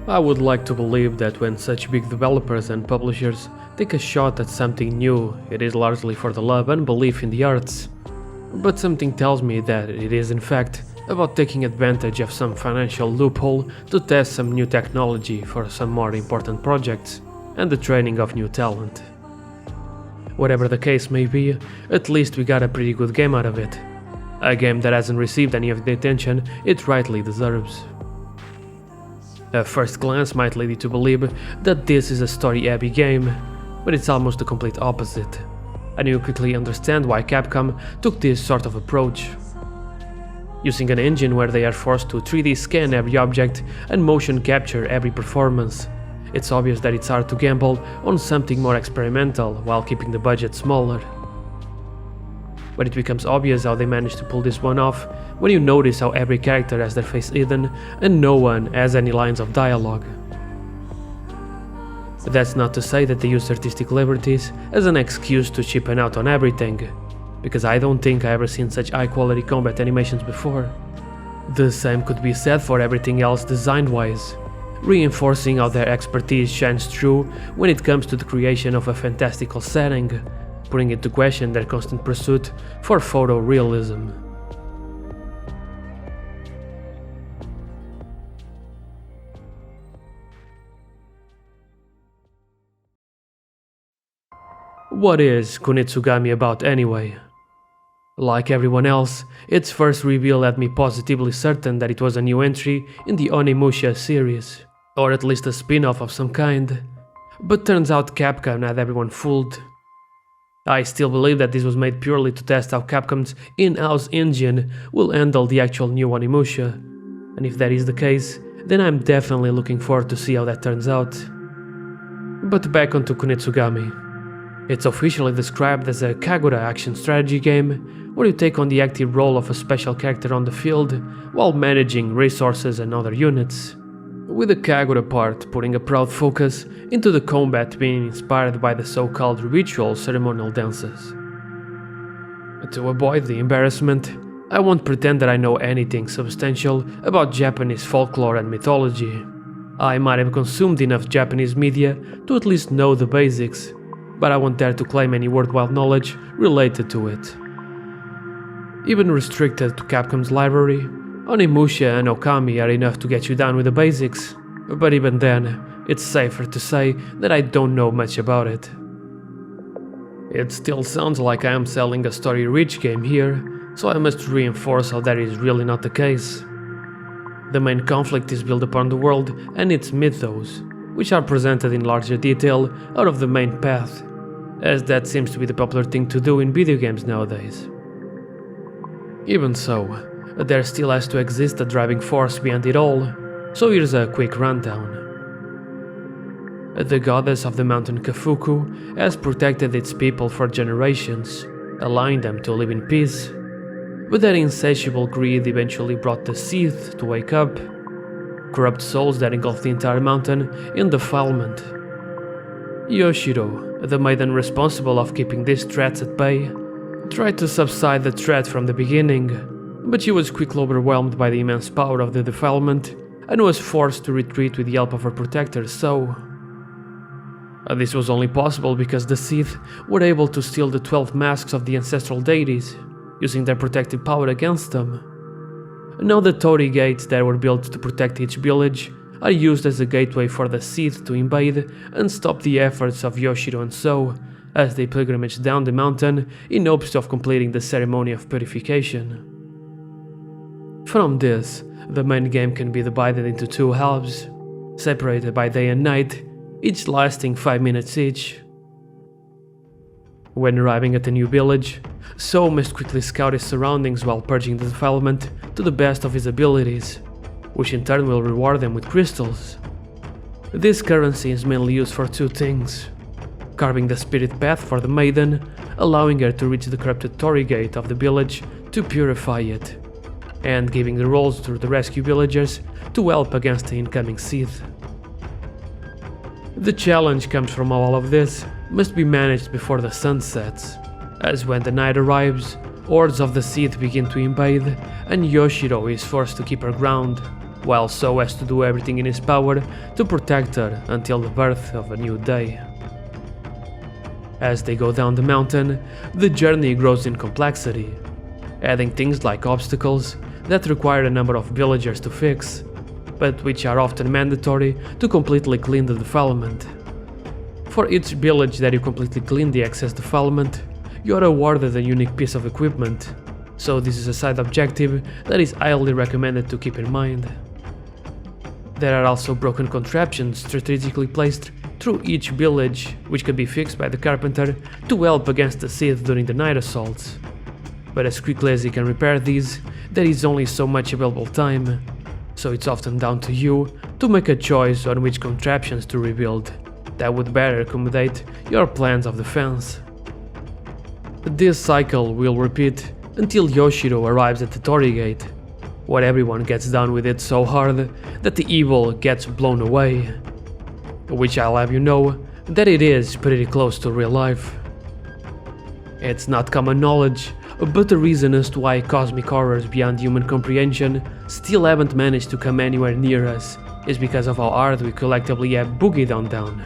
I would like to believe that when such big developers and publishers take a shot at something new, it is largely for the love and belief in the arts. But something tells me that it is in fact about taking advantage of some financial loophole to test some new technology for some more important projects and the training of new talent. Whatever the case may be, at least we got a pretty good game out of it. A game that hasn't received any of the attention it rightly deserves. A first glance might lead you to believe that this is a story-heavy game, but it's almost the complete opposite, and you quickly understand why Capcom took this sort of approach. Using an engine where they are forced to 3D scan every object and motion capture every performance, it's obvious that it's hard to gamble on something more experimental while keeping the budget smaller. But it becomes obvious how they managed to pull this one off when you notice how every character has their face hidden and no one has any lines of dialogue. That's not to say that they use artistic liberties as an excuse to cheapen out on everything, because I don't think I ever seen such high quality combat animations before. The same could be said for everything else design-wise, reinforcing how their expertise shines through when it comes to the creation of a fantastical setting, putting into question their constant pursuit for photorealism. What is Kunitsu-Gami about anyway? Like everyone else, its first reveal had me positively certain that it was a new entry in the Onimusha series, or at least a spin-off of some kind, but turns out Capcom had everyone fooled. I still believe that this was made purely to test how Capcom's in-house engine will handle the actual new Onimusha, and if that is the case, then I'm definitely looking forward to see how that turns out. But back onto Kunitsu-Gami. It's officially described as a Kagura action strategy game, where you take on the active role of a special character on the field, while managing resources and other units, with the Kagura part putting a proud focus into the combat being inspired by the so-called ritual ceremonial dances. To avoid the embarrassment, I won't pretend that I know anything substantial about Japanese folklore and mythology. I might have consumed enough Japanese media to at least know the basics, but I won't dare to claim any worthwhile knowledge related to it. Even restricted to Capcom's library, Onimusha and Okami are enough to get you down with the basics, but even then, it's safer to say that I don't know much about it. It still sounds like I am selling a story-rich game here, so I must reinforce how that is really not the case. The main conflict is built upon the world and its mythos, which are presented in larger detail out of the main path, as that seems to be the popular thing to do in video games nowadays. Even so, there still has to exist a driving force behind it all, so here's a quick rundown. The goddess of the mountain Kafuku has protected its people for generations, allowing them to live in peace, but their insatiable greed eventually brought the Seath to wake up, corrupt souls that engulfed the entire mountain in defilement. Yoshiro, the maiden responsible of keeping these threats at bay, tried to subside the threat from the beginning, but she was quickly overwhelmed by the immense power of the defilement and was forced to retreat with the help of her protectors, so... This was only possible because the Seath were able to steal the 12 masks of the ancestral deities, using their protective power against them. Now the torii gates that were built to protect each village are used as a gateway for the Seath to invade and stop the efforts of Yoshiro and So, as they pilgrimage down the mountain in hopes of completing the ceremony of purification. From this, the main game can be divided into two halves, separated by day and night, each lasting 5 minutes each. When arriving at a new village, So must quickly scout his surroundings while purging the defilement to the best of his abilities, which in turn will reward them with crystals. This currency is mainly used for two things: carving the spirit path for the maiden, allowing her to reach the corrupted torii gate of the village to purify it, and giving the rolls to the rescue villagers to help against the incoming Seath. The challenge comes from how all of this must be managed before the sun sets, as when the night arrives, hordes of the Seath begin to invade and Yoshiro is forced to keep her ground, while So has to do everything in his power to protect her until the birth of a new day. As they go down the mountain, the journey grows in complexity, adding things like obstacles that require a number of villagers to fix, but which are often mandatory to completely clean the defilement. For each village that you completely clean the excess defilement, you are awarded a unique piece of equipment, so this is a side objective that is highly recommended to keep in mind. There are also broken contraptions strategically placed through each village, which can be fixed by the carpenter to help against the Sith during the night assaults. But as quickly as you can repair these, there is only so much available time, so it's often down to you to make a choice on which contraptions to rebuild that would better accommodate your plans of defense. This cycle will repeat until Yoshiro arrives at the Torii Gate, where everyone gets down with it so hard that the evil gets blown away, which I'll have you know that it is pretty close to real life. It's not common knowledge, but the reason as to why cosmic horrors beyond human comprehension still haven't managed to come anywhere near us is because of how hard we collectively have boogied on down.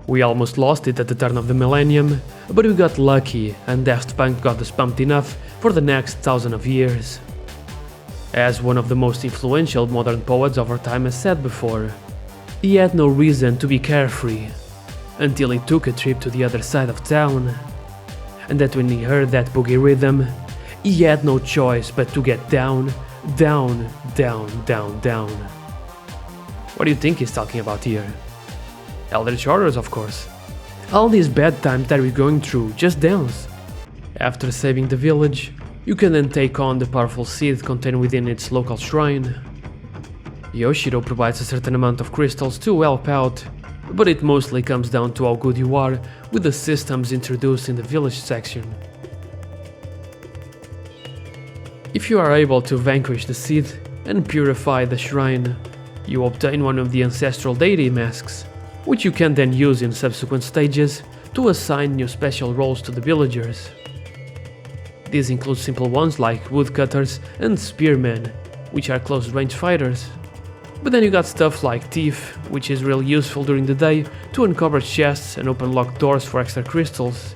We almost lost it at the turn of the millennium, but we got lucky and Daft Punk got us pumped enough for the next 1,000 of years. As one of the most influential modern poets of our time has said before, he had no reason to be carefree until he took a trip to the other side of town, and that when he heard that boogie rhythm, he had no choice but to get down, down, down, down, down. What do you think he's talking about here? Eldritch horrors, of course. All these bad times that we're going through, just dance. After saving the village, you can then take on the powerful seed contained within its local shrine. Yoshiro provides a certain amount of crystals to help out, but it mostly comes down to how good you are with the systems introduced in the village section. If you are able to vanquish the seed and purify the shrine, you obtain one of the ancestral deity masks, which you can then use in subsequent stages to assign new special roles to the villagers. These include simple ones like woodcutters and spearmen, which are close-range fighters. But then you got stuff like Thief, which is really useful during the day to uncover chests and open locked doors for extra crystals.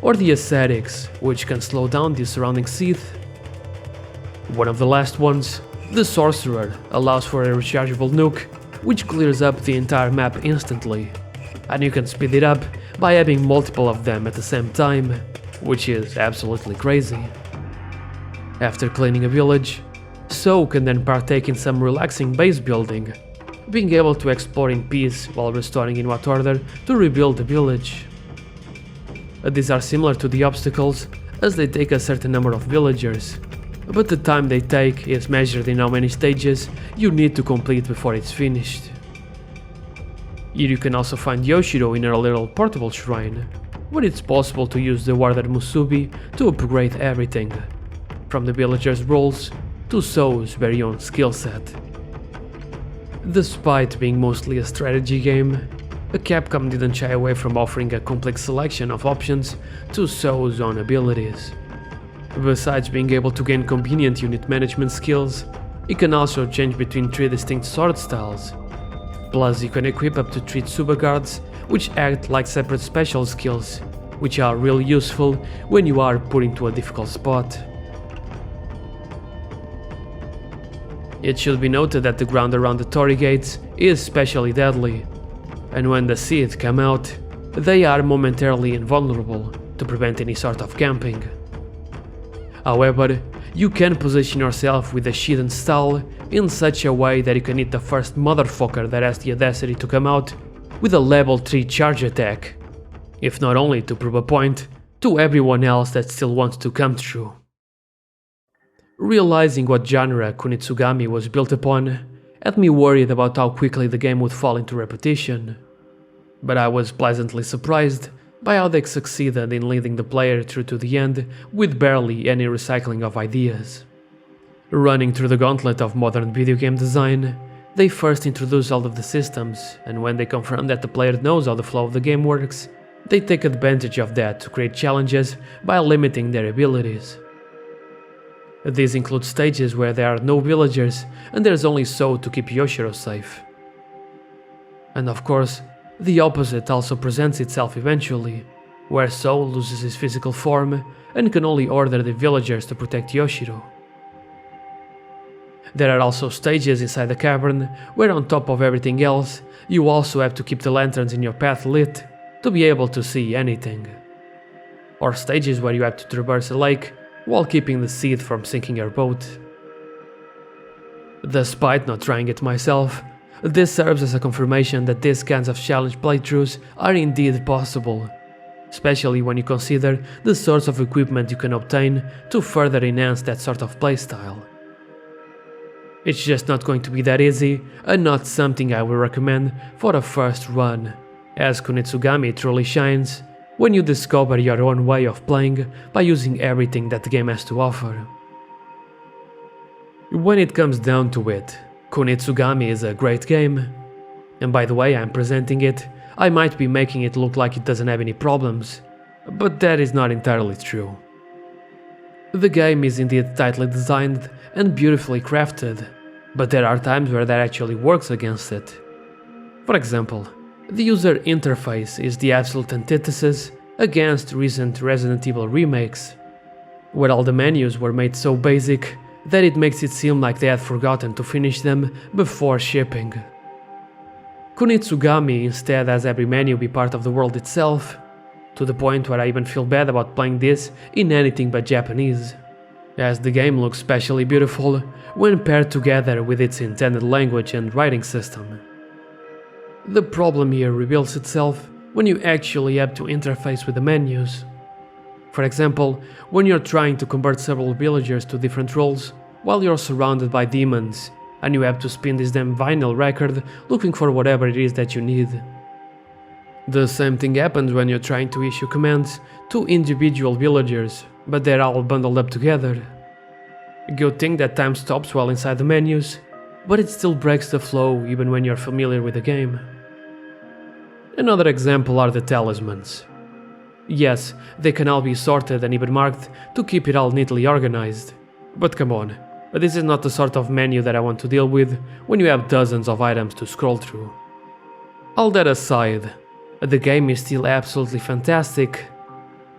Or the Ascetics, which can slow down the surrounding Sith. One of the last ones, the Sorcerer, allows for a rechargeable nuke, which clears up the entire map instantly, and you can speed it up by having multiple of them at the same time, which is absolutely crazy. After cleaning a village, So can then partake in some relaxing base building, being able to explore in peace while restoring in what order to rebuild the village. These are similar to the obstacles, as they take a certain number of villagers, but the time they take is measured in how many stages you need to complete before it's finished. Here you can also find Yoshiro in her little portable shrine, where it's possible to use the Warder Musubi to upgrade everything, from the villagers' roles to Sou's very own skill set. Despite being mostly a strategy game, Capcom didn't shy away from offering a complex selection of options to Sou's own abilities. Besides being able to gain convenient unit management skills, it can also change between 3 distinct sword styles. Plus, you can equip up to 3 Tsuba guards, which act like separate special skills, which are really useful when you are put into a difficult spot. It should be noted that the ground around the Torii gates is especially deadly, and when the Sith come out, they are momentarily invulnerable to prevent any sort of camping. However, you can position yourself with a Shiden style in such a way that you can hit the first motherfucker that has the audacity to come out with a level 3 charge attack, if not only to prove a point to everyone else that still wants to come through. Realizing what genre Kunitsu-Gami was built upon had me worried about how quickly the game would fall into repetition, but I was pleasantly surprised by how they succeeded in leading the player through to the end with barely any recycling of ideas. Running through the gauntlet of modern video game design, they first introduce all of the systems, and when they confirm that the player knows how the flow of the game works, they take advantage of that to create challenges by limiting their abilities. These include stages where there are no villagers and there's only So to keep Yoshiro safe. And of course, the opposite also presents itself eventually, where So loses his physical form and can only order the villagers to protect Yoshiro. There are also stages inside the cavern where, on top of everything else, you also have to keep the lanterns in your path lit to be able to see anything. Or stages where you have to traverse a lake while keeping the seed from sinking your boat. Despite not trying it myself, this serves as a confirmation that these kinds of challenge playthroughs are indeed possible, especially when you consider the sorts of equipment you can obtain to further enhance that sort of playstyle. It's just not going to be that easy, and not something I would recommend for a first run, as Kunitsu-Gami truly shines when you discover your own way of playing by using everything that the game has to offer. When it comes down to it, Kunitsu-Gami is a great game, and by the way I'm presenting it, I might be making it look like it doesn't have any problems, but that is not entirely true. The game is indeed tightly designed and beautifully crafted, but there are times where that actually works against it. For example, the user interface is the absolute antithesis against recent Resident Evil remakes, where all the menus were made so basic that it makes it seem like they had forgotten to finish them before shipping. Kunitsu-Gami instead has every menu be part of the world itself, to the point where I even feel bad about playing this in anything but Japanese, as the game looks especially beautiful when paired together with its intended language and writing system. The problem here reveals itself when you actually have to interface with the menus. For example, when you're trying to convert several villagers to different roles while you're surrounded by demons and you have to spin this damn vinyl record looking for whatever it is that you need. The same thing happens when you're trying to issue commands to individual villagers, but they're all bundled up together. Good thing that time stops while inside the menus, but it still breaks the flow even when you're familiar with the game. Another example are the talismans. Yes, they can all be sorted and even marked to keep it all neatly organized, but come on, this is not the sort of menu that I want to deal with when you have dozens of items to scroll through. All that aside, the game is still absolutely fantastic,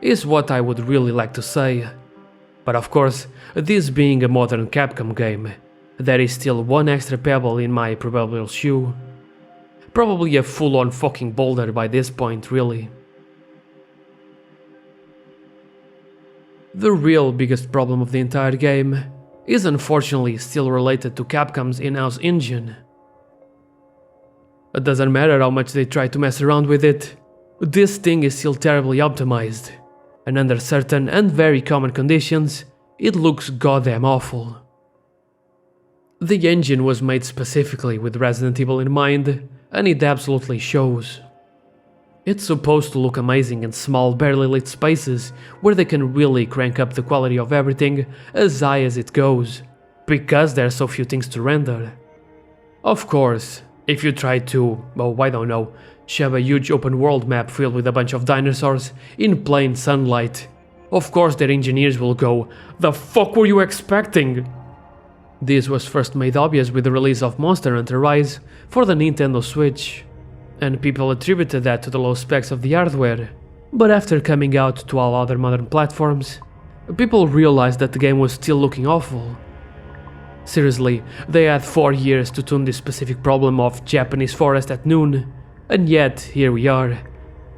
is what I would really like to say. But of course, this being a modern Capcom game, there is still one extra pebble in my proverbial shoe. Probably a full-on fucking boulder by this point, really. The real biggest problem of the entire game is unfortunately still related to Capcom's in-house engine. It doesn't matter how much they try to mess around with it, this thing is still terribly optimized, and under certain and very common conditions, it looks goddamn awful. The engine was made specifically with Resident Evil in mind, and it absolutely shows. It's supposed to look amazing in small, barely lit spaces where they can really crank up the quality of everything as high as it goes, because there are so few things to render. Of course, if you try to, oh I don't know, shove a huge open world map filled with a bunch of dinosaurs in plain sunlight, of course their engineers will go, "The fuck were you expecting?" This was first made obvious with the release of Monster Hunter Rise for the Nintendo Switch, and people attributed that to the low specs of the hardware, but after coming out to all other modern platforms, people realized that the game was still looking awful. Seriously, they had 4 years to tune this specific problem of Japanese forest at noon, and yet here we are,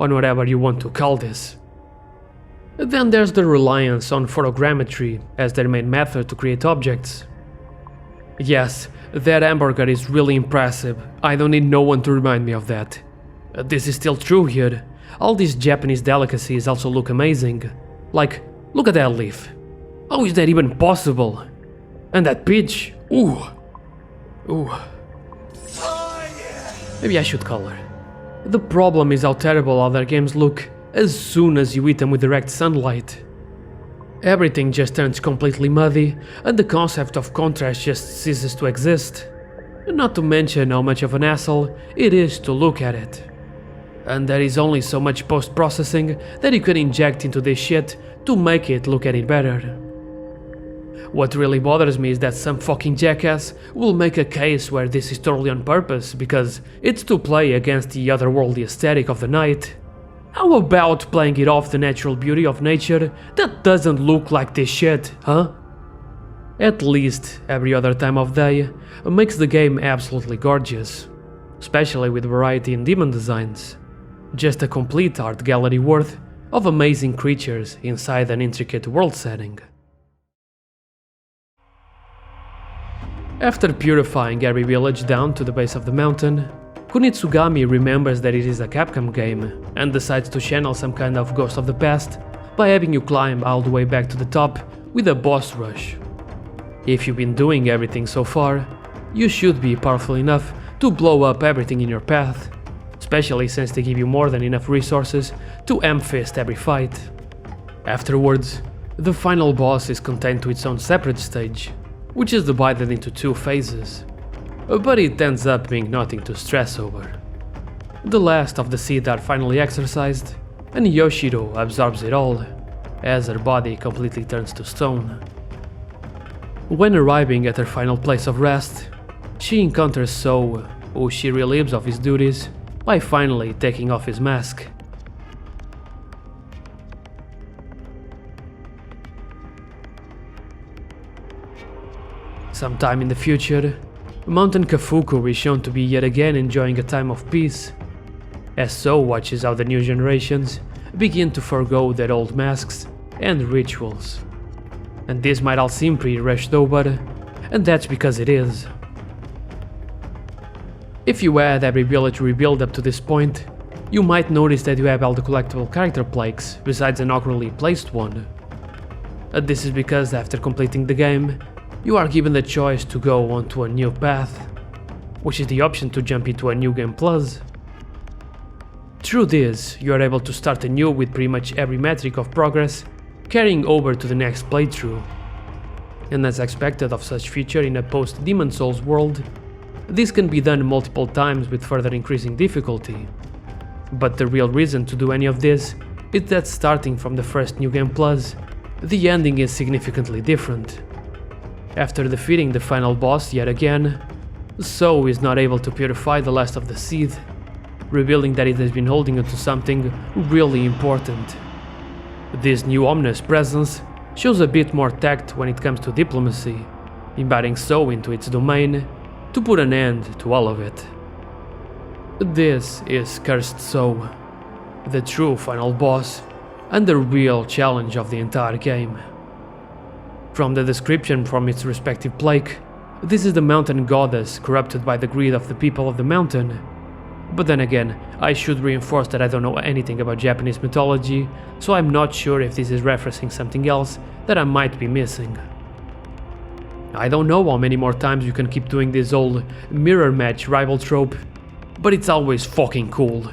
on whatever you want to call this. Then there's the reliance on photogrammetry as their main method to create objects. Yes, that hamburger is really impressive, I don't need no one to remind me of that. This is still true here, all these Japanese delicacies also look amazing. Like, look at that leaf. How is that even possible? And that peach, ooh. Ooh. Maybe I should call her. The problem is how terrible other games look as soon as you eat them with direct sunlight. Everything just turns completely muddy, and the concept of contrast just ceases to exist. Not to mention how much of an asshole it is to look at it. And there is only so much post-processing that you can inject into this shit to make it look any better. What really bothers me is that some fucking jackass will make a case where this is totally on purpose because it's to play against the otherworldly aesthetic of the night. How about playing it off the natural beauty of nature that doesn't look like this shit, huh? At least every other time of day makes the game absolutely gorgeous, especially with variety in demon designs. Just a complete art gallery worth of amazing creatures inside an intricate world setting. After purifying every village down to the base of the mountain, Kunitsu-Gami remembers that it is a Capcom game and decides to channel some kind of ghost of the past by having you climb all the way back to the top with a boss rush. If you've been doing everything so far, you should be powerful enough to blow up everything in your path, especially since they give you more than enough resources to ham-fist every fight. Afterwards, the final boss is contained to its own separate stage, which is divided into 2 phases, but it ends up being nothing to stress over. The last of the seed are finally exorcised, and Yoshiro absorbs it all, as her body completely turns to stone. When arriving at her final place of rest, she encounters So, who she relieves of his duties by finally taking off his mask. Sometime in the future, Mountain Kafuku is shown to be yet again enjoying a time of peace, as So watches how the new generations begin to forgo their old masks and rituals. And this might all seem pretty rushed over, and that's because it is. If you add every village rebuild up to this point, you might notice that you have all the collectible character plaques besides an awkwardly placed one. This is because after completing the game, you are given the choice to go onto a new path, which is the option to jump into a new game plus. Through this, you are able to start anew with pretty much every metric of progress carrying over to the next playthrough. And as expected of such feature in a post-Demon Souls world, this can be done multiple times with further increasing difficulty. But the real reason to do any of this is that starting from the first New Game Plus, the ending is significantly different. After defeating the final boss yet again, So is not able to purify the last of the seed, revealing that it has been holding onto something really important. This new ominous presence shows a bit more tact when it comes to diplomacy, inviting So into its domain to put an end to all of it. This is Cursed So, the true final boss and the real challenge of the entire game. From the description from its respective plaque, this is the mountain goddess corrupted by the greed of the people of the mountain. But then again, I should reinforce that I don't know anything about Japanese mythology, so I'm not sure if this is referencing something else that I might be missing. I don't know how many more times you can keep doing this old mirror match rival trope, but it's always fucking cool.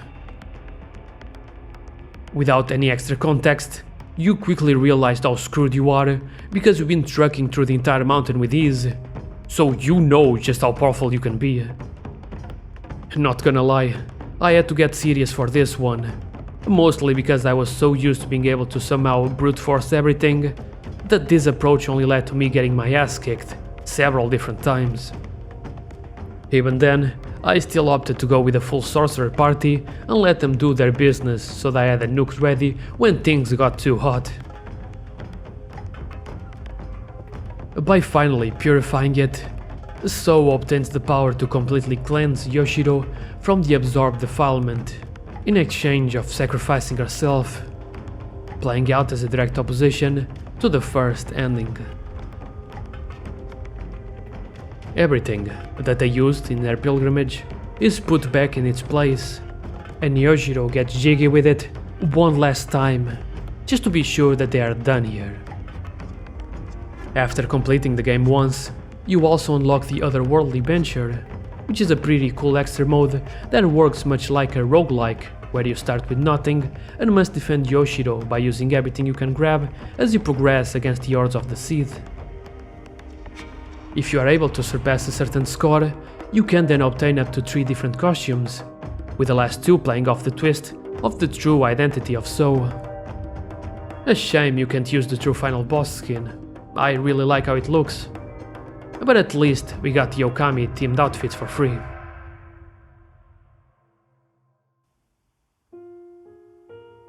Without any extra context, you quickly realized how screwed you are because you've been trekking through the entire mountain with ease, so you know just how powerful you can be. Not gonna lie, I had to get serious for this one, mostly because I was so used to being able to somehow brute force everything that this approach only led to me getting my ass kicked several different times. Even then, I still opted to go with a full sorcerer party and let them do their business so that I had the nukes ready when things got too hot. By finally purifying it, So obtains the power to completely cleanse Yoshiro from the absorbed defilement, in exchange of sacrificing herself, playing out as a direct opposition to the first ending. Everything that they used in their pilgrimage is put back in its place, and Yoshiro gets jiggy with it one last time, just to be sure that they are done here. After completing the game once, you also unlock the Otherworldly Venture, which is a pretty cool extra mode that works much like a roguelike, where you start with nothing and must defend Yoshiro by using everything you can grab as you progress against the hordes of the Seed. If you are able to surpass a certain score, you can then obtain up to 3 different costumes, with the last 2 playing off the twist of the true identity of So. A shame you can't use the true final boss skin, I really like how it looks. But at least we got the Okami themed outfits for free.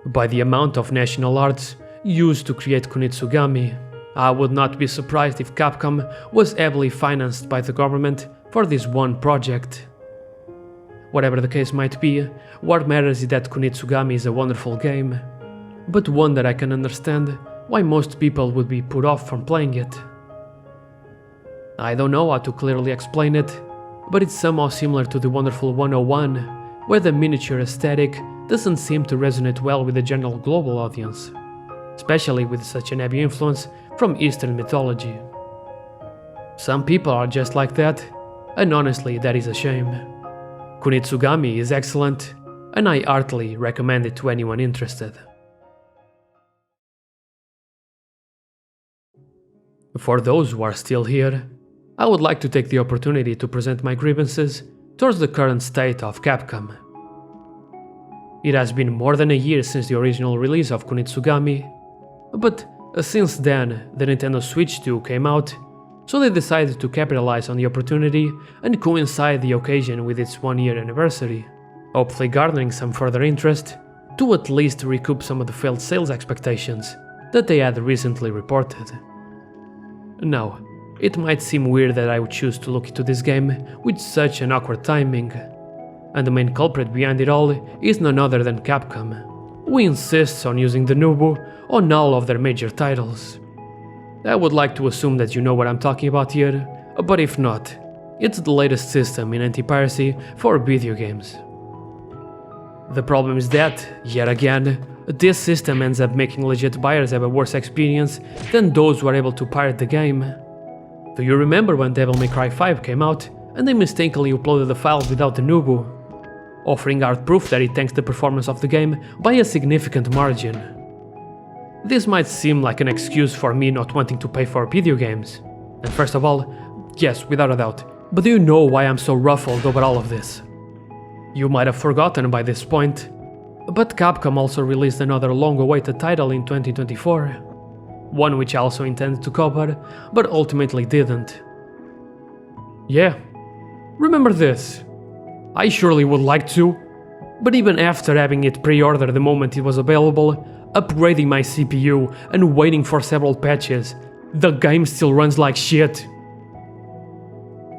By the amount of national arts used to create Kunitsu-Gami, I would not be surprised if Capcom was heavily financed by the government for this one project. Whatever the case might be, what matters is that Kunitsu-Gami is a wonderful game, but one that I can understand why most people would be put off from playing it. I don't know how to clearly explain it, but it's somehow similar to the wonderful 101, where the miniature aesthetic doesn't seem to resonate well with the general global audience, especially with such an heavy influence from Eastern mythology. Some people are just like that, and honestly that is a shame. Kunitsu-Gami is excellent, and I heartily recommend it to anyone interested. For those who are still here, I would like to take the opportunity to present my grievances towards the current state of Capcom. It has been more than a year since the original release of Kunitsu-Gami, but since then the Nintendo Switch 2 came out, so they decided to capitalize on the opportunity and coincide the occasion with its 1-year anniversary, hopefully garnering some further interest to at least recoup some of the failed sales expectations that they had recently reported. Now, it might seem weird that I would choose to look into this game with such an awkward timing, and the main culprit behind it all is none other than Capcom, who insists on using the Nubu on all of their major titles. I would like to assume that you know what I'm talking about here, but if not, it's the latest system in anti-piracy for video games. The problem is that, yet again, this system ends up making legit buyers have a worse experience than those who are able to pirate the game. Do you remember when Devil May Cry 5 came out and they mistakenly uploaded the files without the Nubu, offering hard proof that it tanks the performance of the game by a significant margin? This might seem like an excuse for me not wanting to pay for video games. And first of all, yes, without a doubt, but do you know why I'm so ruffled over all of this? You might have forgotten by this point, but Capcom also released another long-awaited title in 2024, one which I also intended to cover, but ultimately didn't. Yeah, remember this? I surely would like to, but even after having it pre-ordered the moment it was available, upgrading my CPU and waiting for several patches, the game still runs like shit.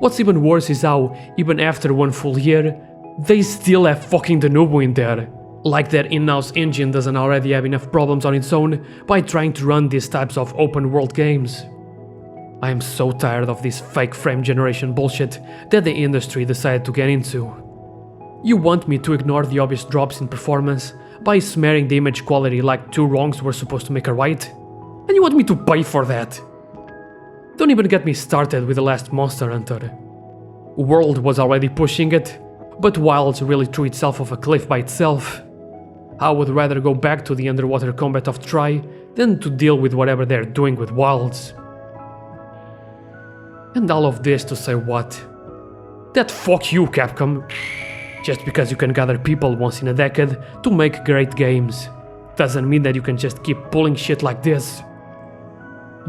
What's even worse is how, even after 1 full year, they still have fucking the Nubu in there. Like that in-house engine doesn't already have enough problems on its own by trying to run these types of open world games. I am so tired of this fake frame generation bullshit that the industry decided to get into. You want me to ignore the obvious drops in performance by smearing the image quality like 2 wrongs were supposed to make a right? And you want me to pay for that? Don't even get me started with the last Monster Hunter. World was already pushing it, but Wilds really threw itself off a cliff by itself. I would rather go back to the underwater combat of Tri than to deal with whatever they're doing with Wilds. And all of this to say what? That fuck you, Capcom. Just because you can gather people once in a decade to make great games doesn't mean that you can just keep pulling shit like this.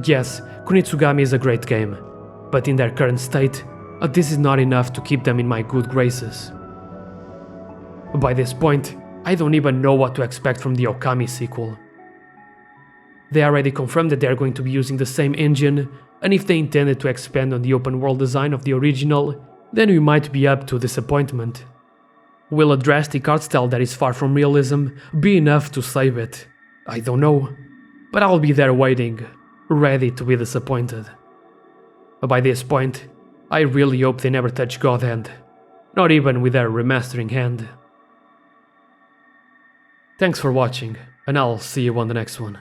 Yes, Kunitsu-Gami is a great game, but in their current state, this is not enough to keep them in my good graces. By this point, I don't even know what to expect from the Okami sequel. They already confirmed that they are going to be using the same engine, and if they intended to expand on the open world design of the original, then we might be up to disappointment. Will a drastic art style that is far from realism be enough to save it? I don't know, but I'll be there waiting, ready to be disappointed. By this point, I really hope they never touch God Hand, not even with their remastering hand. Thanks for watching, and I'll see you on the next one.